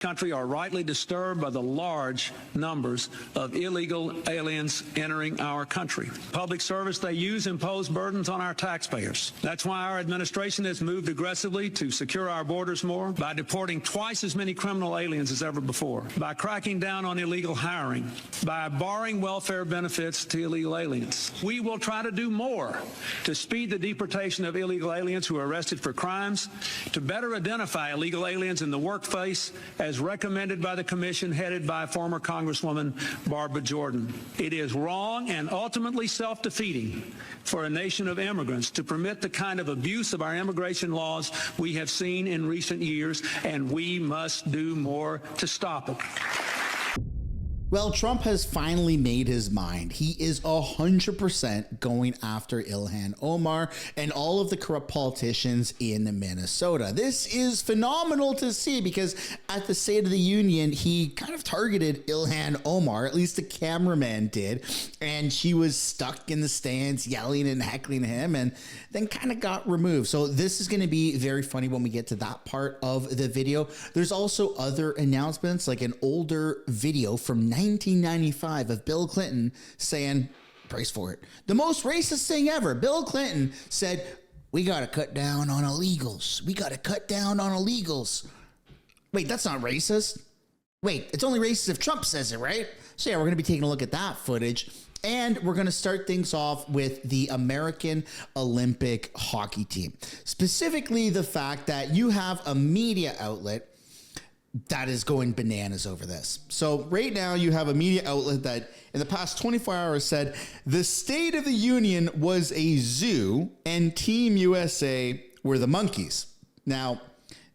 Country are rightly disturbed by the large numbers of illegal aliens entering our country. Public service they use impose burdens on our taxpayers. That's why our administration has moved aggressively to secure our borders more by deporting twice as many criminal aliens as ever before, by cracking down on illegal hiring, by barring welfare benefits to illegal aliens. We will try to do more to speed the deportation of illegal aliens who are arrested for crimes, to better identify illegal aliens in the workplace as recommended by the commission headed by former Congresswoman Barbara Jordan. It is wrong and ultimately self-defeating for a nation of immigrants to permit the kind of abuse of our immigration laws we have seen in recent years, and we must do more to stop it. Well, Trump has finally made his mind. He is 100% going after Ilhan Omar and all of the corrupt politicians in Minnesota. This is phenomenal to see because at the State of the Union, he kind of targeted Ilhan Omar, at least the cameraman did, and she was stuck in the stands yelling and heckling him and then kind of got removed. So this is going to be very funny when we get to that part of the video. There's also other announcements, like an older video from 1995 of Bill Clinton saying, brace for it, the most racist thing ever. Bill Clinton said, we got to cut down on illegals. We got to cut down on illegals. Wait, that's not racist. Wait, it's only racist if Trump says it, right? So yeah, we're going to be taking a look at that footage. And we're going to start things off with the American Olympic hockey team. Specifically, the fact that you have a media outlet that is going bananas over this. So right now you have a media outlet that in the past 24 hours said the State of the Union was a zoo and Team USA were the monkeys. Now,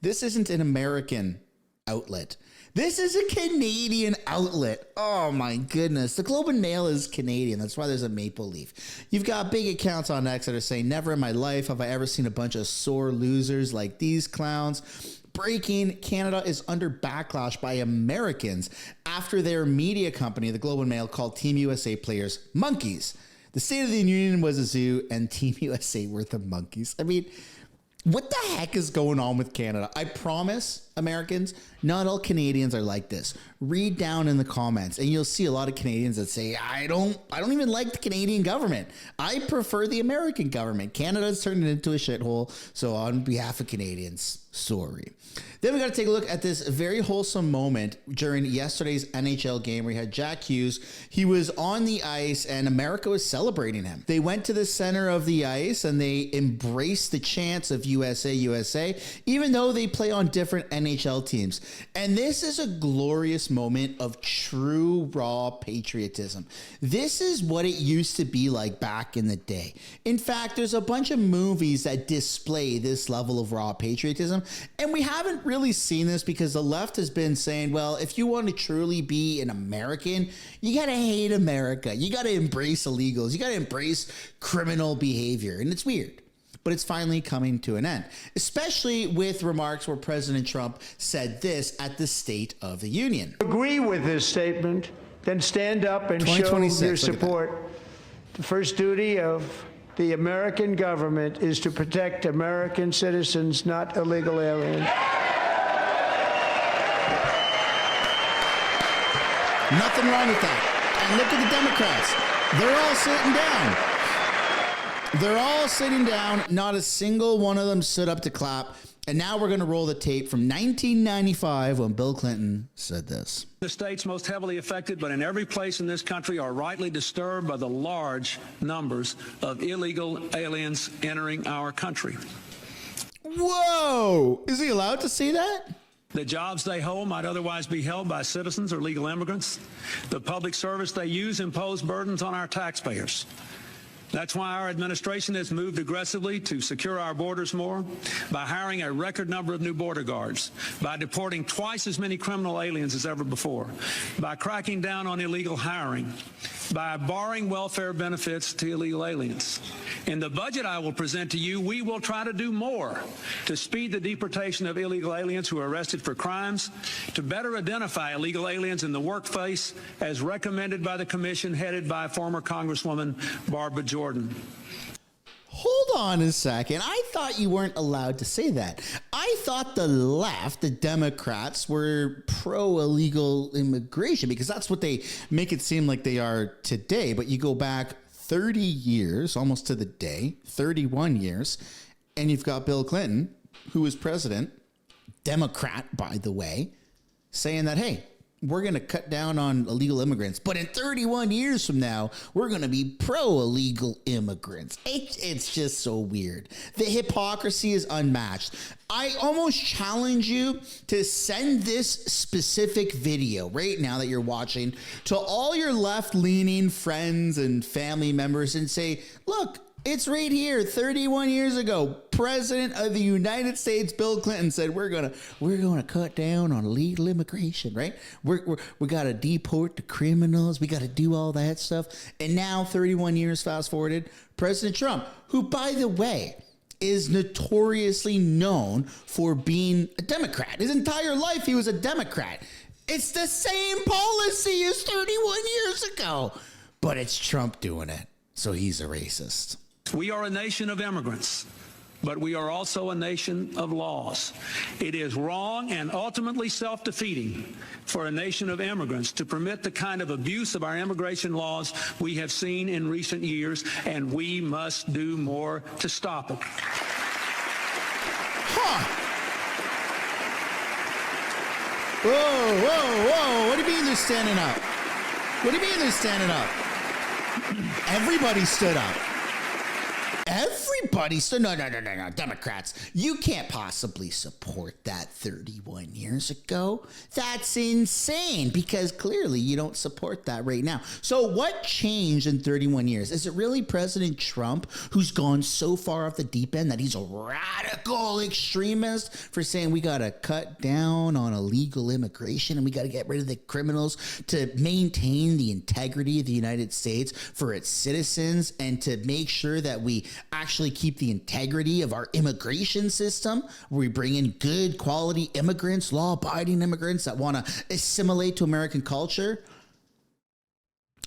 this isn't an American outlet. This is a Canadian outlet. Oh my goodness. The Globe and Mail is Canadian. That's why there's a maple leaf. You've got big accounts on X that are saying, never in my life have I ever seen a bunch of sore losers like these clowns. Breaking, Canada is under backlash by Americans after their media company, the Globe and Mail, called Team USA players monkeys. The State of the Union was a zoo and Team USA were the monkeys. I mean, what the heck is going on with Canada? I promise, Americans, not all Canadians are like this. Read down in the comments and you'll see a lot of Canadians that say, I don't even like the Canadian government. I prefer the American government. Canada's turned it into a shithole. So on behalf of Canadians, sorry. Then we got to take a look at this very wholesome moment during yesterday's NHL game where you had Jack Hughes. He was on the ice and America was celebrating him. They went to the center of the ice and they embraced the chants of USA, USA, even though they play on different NHL teams. And this is a glorious moment of true raw patriotism. This is what it used to be like back in the day. In fact, there's a bunch of movies that display this level of raw patriotism, and we haven't really seen this because the left has been saying, well, if you want to truly be an American, you got to hate America. You got to embrace illegals. You got to embrace criminal behavior. And it's weird, but it's finally coming to an end, especially with remarks where President Trump said this at the State of the Union. Agree with this statement, then stand up and show your support. The first duty of the American government is to protect American citizens, not illegal aliens. Nothing wrong with that. And look at the Democrats. They're all sitting down. They're all sitting down. Not a single one of them stood up to clap. And now we're going to roll the tape from 1995 when Bill Clinton said this. The states most heavily affected, but in every place in this country, are rightly disturbed by the large numbers of illegal aliens entering our country. Whoa! Is he allowed to say that? The jobs they hold might otherwise be held by citizens or legal immigrants. The public service they use impose burdens on our taxpayers. That's why our administration has moved aggressively to secure our borders more by hiring a record number of new border guards, by deporting twice as many criminal aliens as ever before, by cracking down on illegal hiring, by barring welfare benefits to illegal aliens. In the budget I will present to you, we will try to do more to speed the deportation of illegal aliens who are arrested for crimes, to better identify illegal aliens in the workplace as recommended by the commission headed by former Congresswoman Barbara Jordan. Hold on a second. I thought you weren't allowed to say that. I thought the left, the Democrats, were pro-illegal immigration because that's what they make it seem like they are today. But you go back 30 years, almost to the day, 31 years, and you've got Bill Clinton, who was president, Democrat, by the way, saying that, hey, we're going to cut down on illegal immigrants, but in 31 years from now, we're going to be pro-illegal immigrants. It's just so weird. The hypocrisy is unmatched. I almost challenge you to send this specific video right now that you're watching to all your left-leaning friends and family members and say, look, it's right here. 31 years ago, President of the United States, Bill Clinton, said we're gonna cut down on illegal immigration, right? We gotta deport the criminals. We gotta do all that stuff. And now, 31 years fast forwarded, President Trump, who, by the way, is notoriously known for being a Democrat. His entire life, he was a Democrat. It's the same policy as 31 years ago, but it's Trump doing it, so he's a racist. We are a nation of immigrants, but we are also a nation of laws. It is wrong and ultimately self-defeating for a nation of immigrants to permit the kind of abuse of our immigration laws we have seen in recent years, and we must do more to stop it. Whoa. What do you mean they're standing up? What do you mean they're standing up? Everybody stood up. Everybody stood. No. Democrats, you can't possibly support that 31 years ago. That's insane because clearly you don't support that right now. So what changed in 31 years? Is it really President Trump who's gone so far off the deep end that he's a radical extremist for saying we got to cut down on illegal immigration and we got to get rid of the criminals to maintain the integrity of the United States for its citizens and to make sure that we actually keep the integrity of our immigration system, where we bring in good quality immigrants, law-abiding immigrants that want to assimilate to American culture?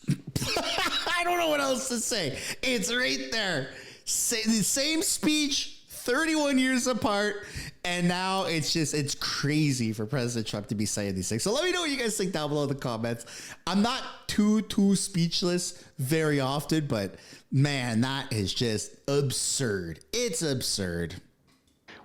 I don't know what else to say. It's right there. The same speech, 31 years apart, and now it's crazy for President Trump to be saying these things. So let me know what you guys think down below in the comments. I'm not too speechless very often, but man, that is just absurd. It's absurd.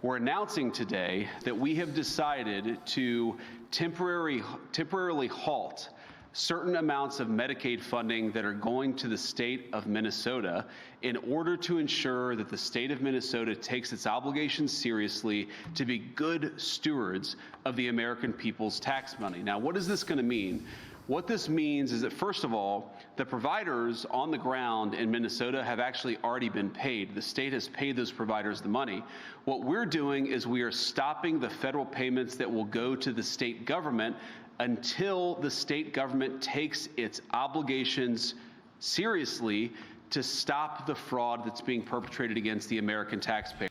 We're announcing today that we have decided to temporarily halt certain amounts of Medicaid funding that are going to the state of Minnesota in order to ensure that the state of Minnesota takes its obligations seriously to be good stewards of the American people's tax money. Now, what is this going to mean? What this means is that, first of all, the providers on the ground in Minnesota have actually already been paid. The state has paid those providers the money. What we're doing is we are stopping the federal payments that will go to the state government until the state government takes its obligations seriously to stop the fraud that's being perpetrated against the American taxpayer.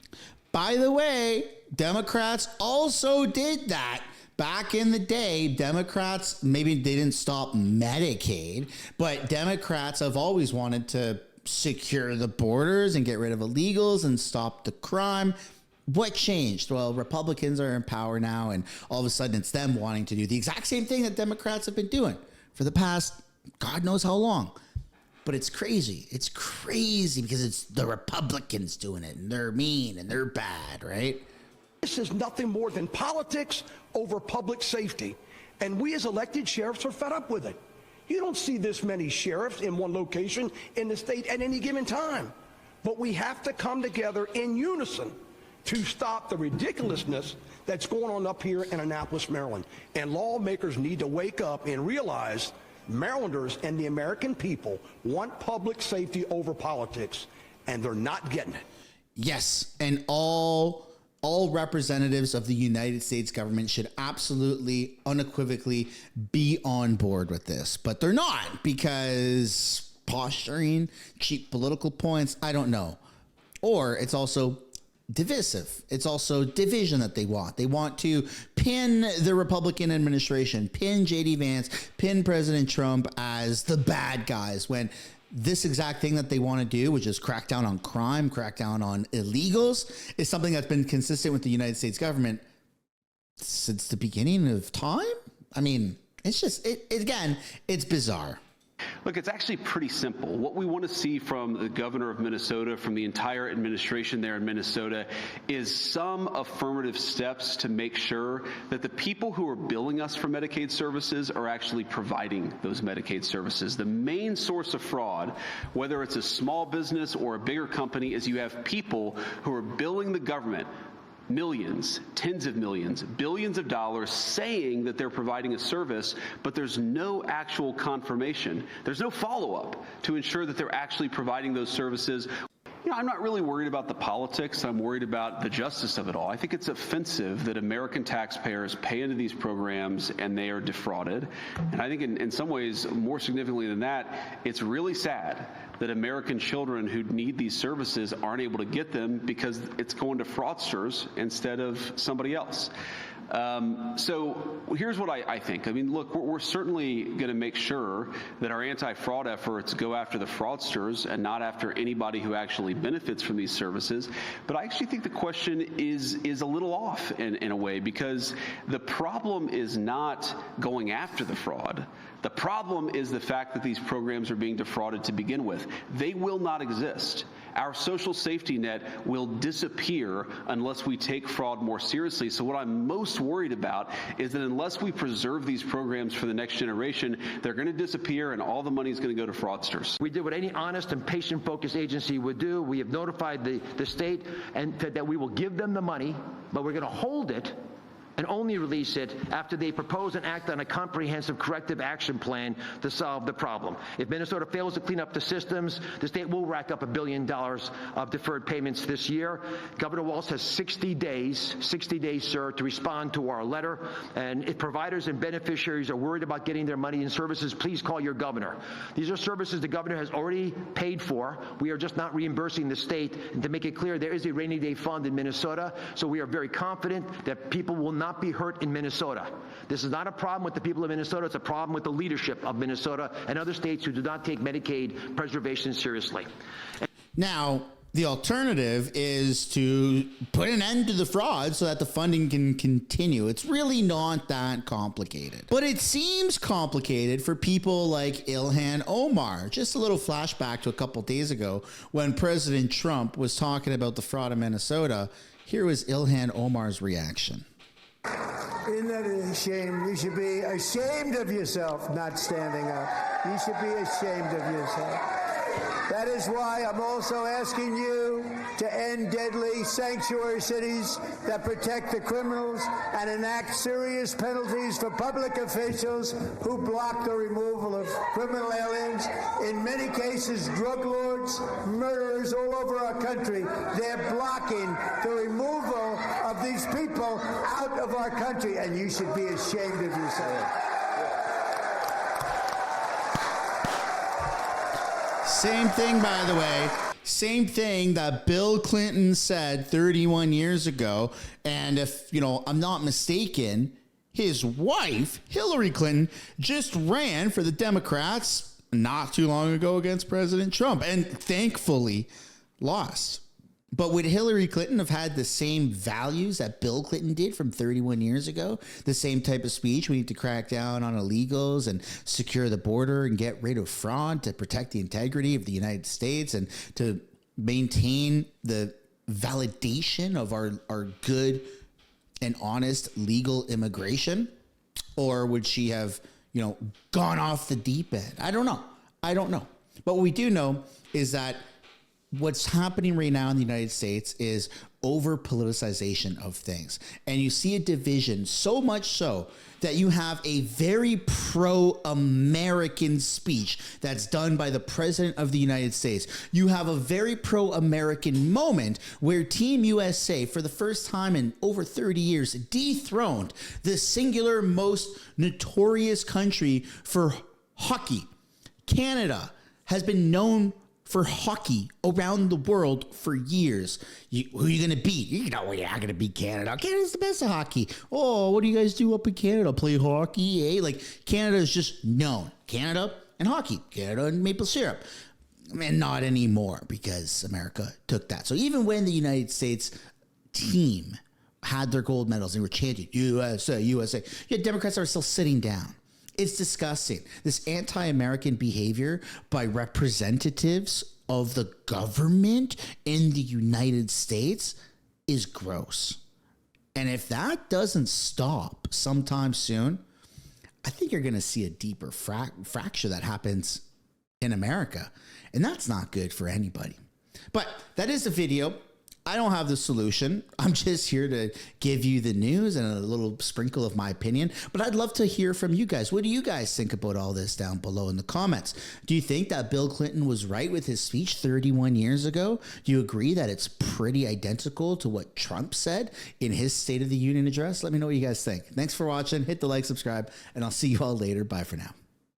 By the way, Democrats also did that. Back in the day, Democrats, maybe they didn't stop Medicaid, but Democrats have always wanted to secure the borders and get rid of illegals and stop the crime. What changed? Well, Republicans are in power now, and all of a sudden it's them wanting to do the exact same thing that Democrats have been doing for the past God knows how long. But it's crazy. It's crazy because it's the Republicans doing it, and they're mean and they're bad, right? This is nothing more than politics over public safety. And we as elected sheriffs are fed up with it. You don't see this many sheriffs in one location in the state at any given time. But we have to come together in unison to stop the ridiculousness that's going on up here in Annapolis, Maryland. And lawmakers need to wake up and realize Marylanders and the American people want public safety over politics, and they're not getting it. Yes, and all representatives of the United States government should absolutely, unequivocally be on board with this. But they're not, because posturing, cheap political points, I don't know. Or it's also divisive. It's also division that they want. They want to pin the Republican administration, pin J.D. Vance, pin President Trump as the bad guys, when this exact thing that they want to do, which is crack down on crime, crack down on illegals, is something that's been consistent with the United States government since the beginning of time. I mean, it's just, again, it's bizarre. Look, it's actually pretty simple. What we want to see from the governor of Minnesota, from the entire administration there in Minnesota, is some affirmative steps to make sure that the people who are billing us for Medicaid services are actually providing those Medicaid services. The main source of fraud, whether it's a small business or a bigger company, is you have people who are billing the government millions, tens of millions, billions of dollars saying that they're providing a service, but there's no actual confirmation. There's no follow-up to ensure that they're actually providing those services. You know, I'm not really worried about the politics. I'm worried about the justice of it all. I think it's offensive that American taxpayers pay into these programs and they are defrauded. And I think in some ways, more significantly than that, it's really sad that American children who need these services aren't able to get them because it's going to fraudsters instead of somebody else. So here's what I think. I mean, look, we're certainly going to make sure that our anti-fraud efforts go after the fraudsters and not after anybody who actually benefits from these services. But I actually think the question is a little off in a way, because the problem is not going after the fraud. The problem is the fact that these programs are being defrauded to begin with. They will not exist. Our social safety net will disappear unless we take fraud more seriously. So what I'm most worried about is that unless we preserve these programs for the next generation, they're going to disappear and all the money is going to go to fraudsters. We did what any honest and patient-focused agency would do. We have notified the state and that we will give them the money, but we're going to hold it and only release it after they propose and act on a comprehensive corrective action plan to solve the problem. If Minnesota fails to clean up the systems, the state will rack up $1 billion of deferred payments this year. Governor Walz has 60 days, sir, to respond to our letter. And if providers and beneficiaries are worried about getting their money in services, please call your governor. These are services the governor has already paid for. We are just not reimbursing the state. And to make it clear, there is a rainy day fund in Minnesota, so we are very confident that people will not be hurt in Minnesota. This is not a problem with the people of Minnesota. It's a problem with the leadership of Minnesota and other states who do not take Medicaid preservation seriously. Now, the alternative is to put an end to the fraud so that the funding can continue. It's really not that complicated. But it seems complicated for people like Ilhan Omar. Just a little flashback to a couple days ago when President Trump was talking about the fraud in Minnesota. Here was Ilhan Omar's reaction. Isn't that a shame? You should be ashamed of yourself not standing up. You should be ashamed of yourself. That is why I'm also asking you to end deadly sanctuary cities that protect the criminals and enact serious penalties for public officials who block the removal of criminal aliens. In many cases, drug lords, murderers all over our country, they're blocking the removal of these people out of our country, and you should be ashamed of yourself. Same thing, by the way. Same thing that Bill Clinton said 31 years ago. And if, I'm not mistaken, his wife, Hillary Clinton, just ran for the Democrats not too long ago against President Trump and thankfully lost. But would Hillary Clinton have had the same values that Bill Clinton did from 31 years ago? The same type of speech? We need to crack down on illegals and secure the border and get rid of fraud to protect the integrity of the United States and to maintain the validation of our good and honest legal immigration? Or would she have, gone off the deep end? I don't know. But what we do know is that what's happening right now in the United States is over politicization of things. And you see a division so much so that you have a very pro-American speech that's done by the President of the United States. You have a very pro-American moment where Team USA, for the first time in over 30 years, dethroned the singular most notorious country for hockey. Canada has been known for hockey around the world for years. Who are you going to beat? You're not going to beat Canada. Canada's the best at hockey. Oh, what do you guys do up in Canada? Play hockey, eh? Like, Canada is just known. Canada and hockey. Canada and maple syrup. I mean, not anymore because America took that. So even when the United States team had their gold medals, they were chanting USA, USA. Yet Democrats are still sitting down. It's disgusting. This anti-American behavior by representatives of the government in the United States is gross. And if that doesn't stop sometime soon, I think you're going to see a deeper fracture that happens in America. And that's not good for anybody. But that is the video. I don't have the solution. I'm just here to give you the news and a little sprinkle of my opinion. But I'd love to hear from you guys. What do you guys think about all this down below in the comments? Do you think that Bill Clinton was right with his speech 31 years ago? Do you agree that it's pretty identical to what Trump said in his State of the Union address? Let me know what you guys think. Thanks for watching. Hit the like, subscribe, and I'll see you all later. Bye for now.